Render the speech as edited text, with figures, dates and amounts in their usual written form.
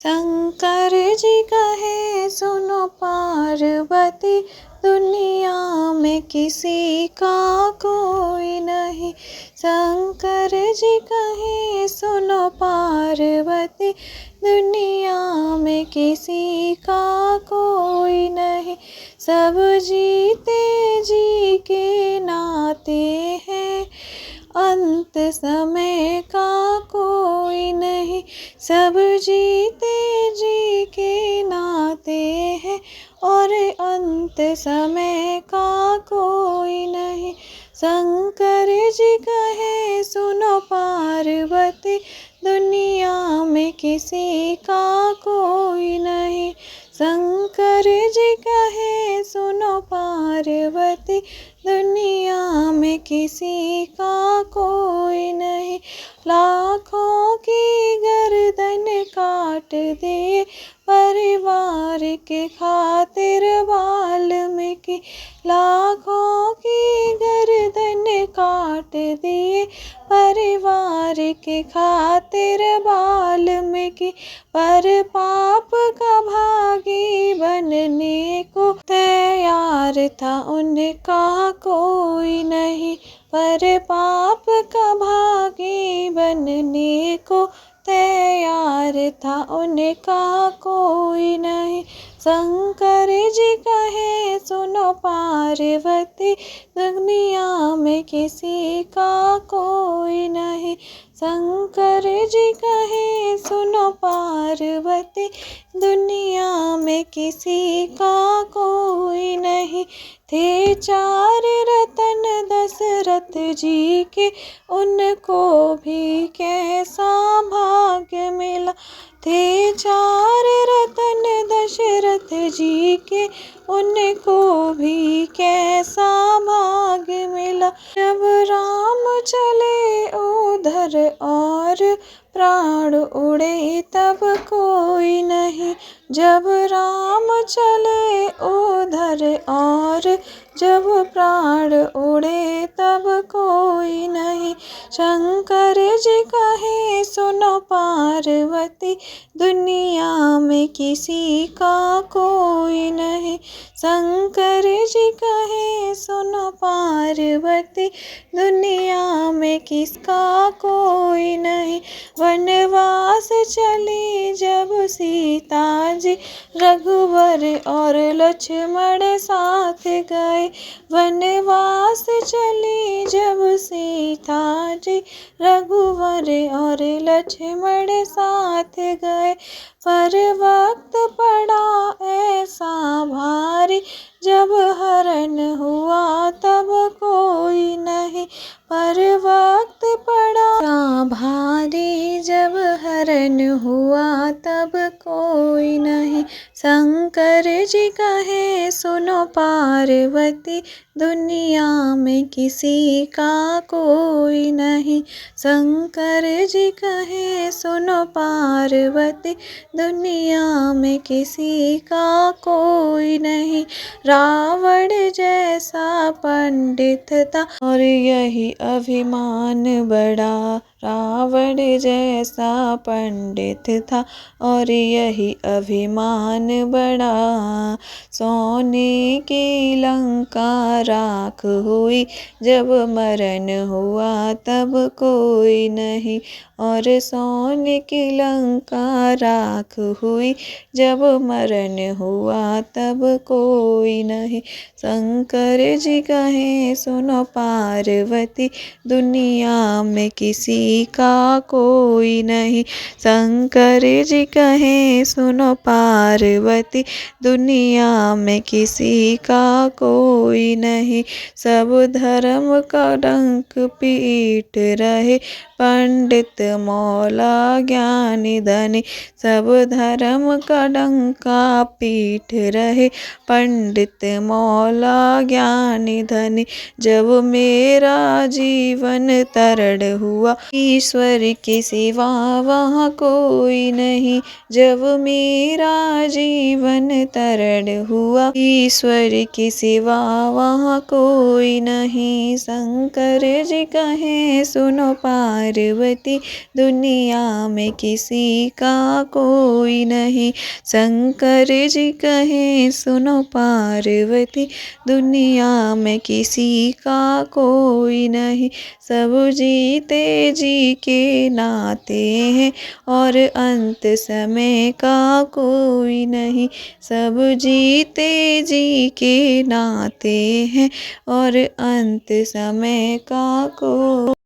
शंकर जी कहे सुनो पार्वती, दुनिया में किसी का कोई नहीं। शंकर जी कहे सुनो पार्वती, दुनिया में किसी का कोई नहीं। सब जीते जी के नाते हैं, अंत समय का कोई नहीं। सब जीते जी के नाते हैं, और अंत समय का कोई नहीं। शंकर जी कहे सुनो पार्वती, दुनिया में किसी का कोई नहीं। शंकर जी कहे सुनो पार्वती, दुनिया में किसी का कोई नहीं। लाखों की गर्दन काट दे परिवार के खातिर वाल्मीकि। लाखों की गर्दन काट दिए परिवार के खातिर वाल्मीकि। पर पाप का भागी बनने को तैयार था उनका कोई नहीं। पर पाप का भागी बनने को तैयार था उनका कोई नहीं। शंकर जी कहे सुनो पार्वती, दुनिया में किसी का कोई नहीं। शंकर जी कहे सुनो पार्वती, दुनिया में किसी का कोई नहीं। थे चार रतन दशरथ जी के, उनको भी कैसा भाग्य मिला। थे चार रतन दशरथ जी के, उनको भी कैसा भाग्य मिला। जब राम चले उधर और प्राण उड़े तब कोई नहीं। जब राम चले उधर और जब प्राण उड़े तब कोई नहीं। शंकर जी कहे सुनो पार्वती, दुनिया में किसी का कोई नहीं। शंकर जी कहे सुनो पार्वती, दुनिया में किसका कोई नहीं। वनवास चली जब सीता जी, रघुवर और लक्ष्मण साथ गए। वनवास चली जब सीता जी, रघुवर और लक्ष्मण साथ गए। पर वक्त पड़ा ऐसा भारी, जब हरण हुआ तब कोई नहीं। पर वक्त पड़ा भारी, जब हरण हुआ तब कोई नहीं। शंकर जी कहे सुनो पार्वती, दुनिया में किसी का कोई नहीं। शंकर जी कहे सुनो पार्वती, दुनिया में किसी का कोई नहीं। रावण जैसा पंडित था और यही अभिमान बढ़ा। रावण जैसा पंडित था और यही अभिमान बढ़ा। सोने की लंका राख हुई, जब मरण हुआ तब कोई नहीं। और सोने की लंका राख हुई, जब मरण हुआ तब कोई नहीं। शंकर जी कहे सुनो पार्वती, दुनिया में किसी का कोई नहीं। शंकर जी कहे सुनो पार्वती, दुनिया में किसी का कोई नहीं। सब धर्म का डंक पीट रहे, पंडित मौला ज्ञानी धनी। सब धर्म का डंका पीट रहे, पंडित मौला ज्ञानी धनी। जब मेरा जीवन तरण हुआ, ईश्वर के सिवा वहाँ कोई नहीं। जब मेरा जीवन तरण हुआ, ईश्वर के सिवा वहाँ कोई नहीं। शंकर जी कहें सुनो पार्वती, दुनिया में किसी का कोई नहीं। शंकर जी कहें सुनो पार्वती, दुनिया में किसी का कोई नहीं। सब जीते जी के नाते हैं और अंत समय का कोई नहीं। सब जीते जी के नाते हैं और अंत समय का कोई